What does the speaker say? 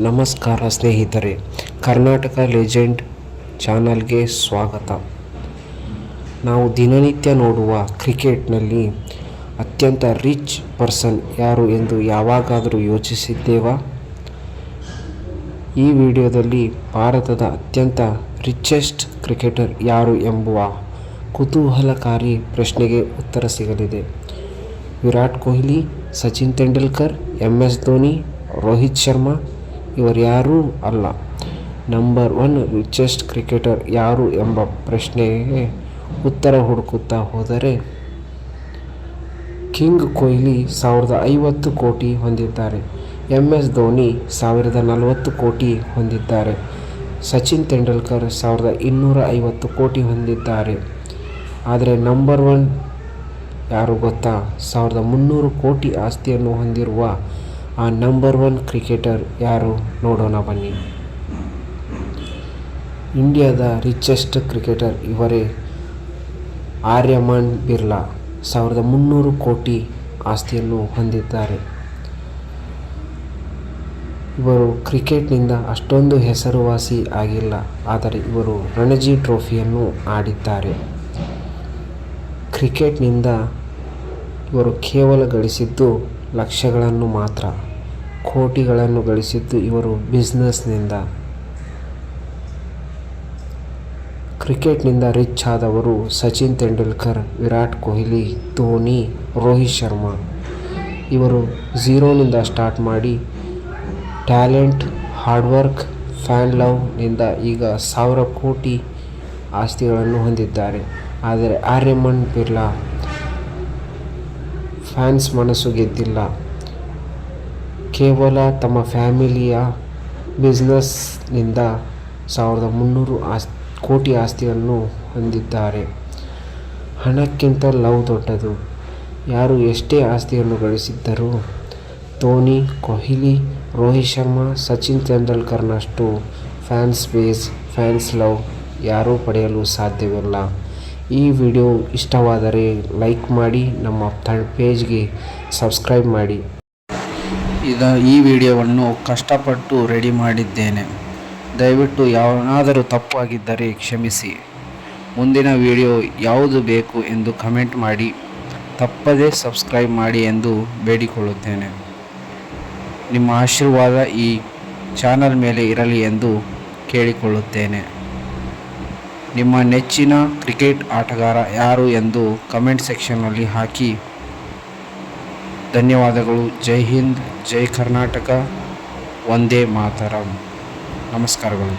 ನಮಸ್ಕಾರ ಸ್ನೇಹಿತರೆ, ಕರ್ನಾಟಕ ಲೆಜೆಂಡ್ ಚಾನಲ್ಗೆ ಸ್ವಾಗತ. ನಾವು ದಿನನಿತ್ಯ ನೋಡುವ ಕ್ರಿಕೆಟ್ನಲ್ಲಿ ಅತ್ಯಂತ ರಿಚ್ ಪರ್ಸನ್ ಯಾರು ಎಂದು ಯಾವಾಗಾದರೂ ಯೋಚಿಸಿದ್ದೇವಾ? ಈ ವಿಡಿಯೋದಲ್ಲಿ ಭಾರತದ ಅತ್ಯಂತ ರಿಚೆಸ್ಟ್ ಕ್ರಿಕೆಟರ್ ಯಾರು ಎಂಬುವ ಕುತೂಹಲಕಾರಿ ಪ್ರಶ್ನೆಗೆ ಉತ್ತರ ಸಿಗಲಿದೆ. ವಿರಾಟ್ ಕೊಹ್ಲಿ, ಸಚಿನ್ ತೆಂಡೂಲ್ಕರ್, MS ಧೋನಿ, ರೋಹಿತ್ ಶರ್ಮಾ ಇವರ್ಯಾರೂ ಅಲ್ಲ. ನಂಬರ್ 1 ರಿಚೆಸ್ಟ್ ಕ್ರಿಕೆಟರ್ ಯಾರು ಎಂಬ ಪ್ರಶ್ನೆಗೆ ಉತ್ತರ ಹುಡುಕುತ್ತಾ ಹೋದರೆ ಕಿಂಗ್ ಕೊಹ್ಲಿ 1050 ಕೋಟಿ ಹೊಂದಿದ್ದಾರೆ. MS ಧೋನಿ 1040 ಕೋಟಿ ಹೊಂದಿದ್ದಾರೆ. ಸಚಿನ್ ತೆಂಡೂಲ್ಕರ್ 1250 ಕೋಟಿ ಹೊಂದಿದ್ದಾರೆ. ಆದರೆ ನಂಬರ್ 1 ಯಾರು ಗೊತ್ತಾ? 1300 ಕೋಟಿ ಆಸ್ತಿಯನ್ನು ಹೊಂದಿರುವ ಆ ನಂಬರ್ 1 ಕ್ರಿಕೆಟರ್ ಯಾರು ನೋಡೋಣ ಬನ್ನಿ. ಇಂಡಿಯಾದ ರಿಚೆಸ್ಟ್ ಕ್ರಿಕೆಟರ್ ಇವರೇ. ಆರ್ಯಮನ್ ಬಿರ್ಲಾ 1300 ಕೋಟಿ ಆಸ್ತಿಯನ್ನು ಹೊಂದಿದ್ದಾರೆ. ಇವರು ಕ್ರಿಕೆಟ್ನಿಂದ ಅಷ್ಟೊಂದು ಹೆಸರುವಾಸಿ ಆಗಿಲ್ಲ, ಆದರೆ ಇವರು ರಣಜಿ ಟ್ರೋಫಿಯನ್ನು ಆಡಿದ್ದಾರೆ. ಕ್ರಿಕೆಟ್ನಿಂದ ಇವರು ಕೇವಲ ಗಳಿಸಿದ್ದು ಲಕ್ಷಗಳನ್ನು ಮಾತ್ರ. ಕೋಟಿಗಳನ್ನು ಗಳಿಸಿದ್ದು ಇವರು ಬಿಸ್ನೆಸ್ನಿಂದ. ಕ್ರಿಕೆಟ್ನಿಂದ ರಿಚ್ ಆದವರು ಸಚಿನ್ ತೆಂಡೂಲ್ಕರ್, ವಿರಾಟ್ ಕೊಹ್ಲಿ, ಧೋನಿ, ರೋಹಿತ್ ಶರ್ಮಾ. ಇವರು ಝೀರೋನಿಂದ ಸ್ಟಾರ್ಟ್ ಮಾಡಿ ಟ್ಯಾಲೆಂಟ್, ಹಾರ್ಡ್ವರ್ಕ್, ಫ್ಯಾನ್ ಲವ್ನಿಂದ ಈಗ 1000 ಕೋಟಿ ಆಸ್ತಿಗಳನ್ನು ಹೊಂದಿದ್ದಾರೆ. ಆದರೆ ಆರ್ಯಮನ್ ಬಿರ್ಲಾ ಫ್ಯಾನ್ಸ್ ಮನಸ್ಸು ಗೆದ್ದಿಲ್ಲ. ಕೇವಲ ತಮ್ಮ ಫ್ಯಾಮಿಲಿಯ ಬಿಸ್ನೆಸ್ನಿಂದ 1300 ಕೋಟಿ ಆಸ್ತಿಯನ್ನು ಹೊಂದಿದ್ದಾರೆ. ಹಣಕ್ಕಿಂತ ಲವ್ ದೊಡ್ಡದು. ಯಾರು ಎಷ್ಟೇ ಆಸ್ತಿಯನ್ನು ಗಳಿಸಿದ್ದರೂ ಧೋನಿ, ಕೊಹ್ಲಿ, ರೋಹಿತ್ ಶರ್ಮಾ, ಸಚಿನ್ ತೆಂಡೂಲ್ಕರ್ನಷ್ಟು ಫ್ಯಾನ್ಸ್ ಬೇಸ್, ಫ್ಯಾನ್ಸ್ ಲವ್ ಯಾರೂ ಪಡೆಯಲು ಸಾಧ್ಯವಿಲ್ಲ. ಈ ವಿಡಿಯೋ ಇಷ್ಟವಾದರೆ ಲೈಕ್ ಮಾಡಿ, ನಮ್ಮ ಪೇಜ್ಗೆ ಸಬ್ಸ್ಕ್ರೈಬ್ ಮಾಡಿ. ಈ ವಿಡಿಯೋವನ್ನು ಕಷ್ಟಪಟ್ಟು ರೆಡಿ ಮಾಡಿದ್ದೇನೆ. ದಯವಿಟ್ಟು ಏನಾದರೂ ತಪ್ಪು ಆಗಿದ್ದರೆ ಕ್ಷಮಿಸಿ. ಮುಂದಿನ ವಿಡಿಯೋ ಯಾವುದು ಬೇಕು ಎಂದು ಕಮೆಂಟ್ ಮಾಡಿ. ತಪ್ಪದೇ ಸಬ್ಸ್ಕ್ರೈಬ್ ಮಾಡಿ ಎಂದು ಬೇಡಿಕೊಳ್ಳುತ್ತೇನೆ. ನಿಮ್ಮ ಆಶೀರ್ವಾದ ಈ ಚಾನಲ್ ಮೇಲೆ ಇರಲಿ ಎಂದು ಕೇಳಿಕೊಳ್ಳುತ್ತೇನೆ. ನಿಮ್ಮ ನೆಚ್ಚಿನ ಕ್ರಿಕೆಟ್ ಆಟಗಾರ ಯಾರು ಎಂದು ಕಮೆಂಟ್ ಸೆಕ್ಷನ್ನಲ್ಲಿ ಹಾಕಿ. ಧನ್ಯವಾದಗಳು. ಜೈ ಹಿಂದ್, ಜೈ ಕರ್ನಾಟಕ, ವಂದೇ ಮಾತರಂ. ನಮಸ್ಕಾರಗಳು.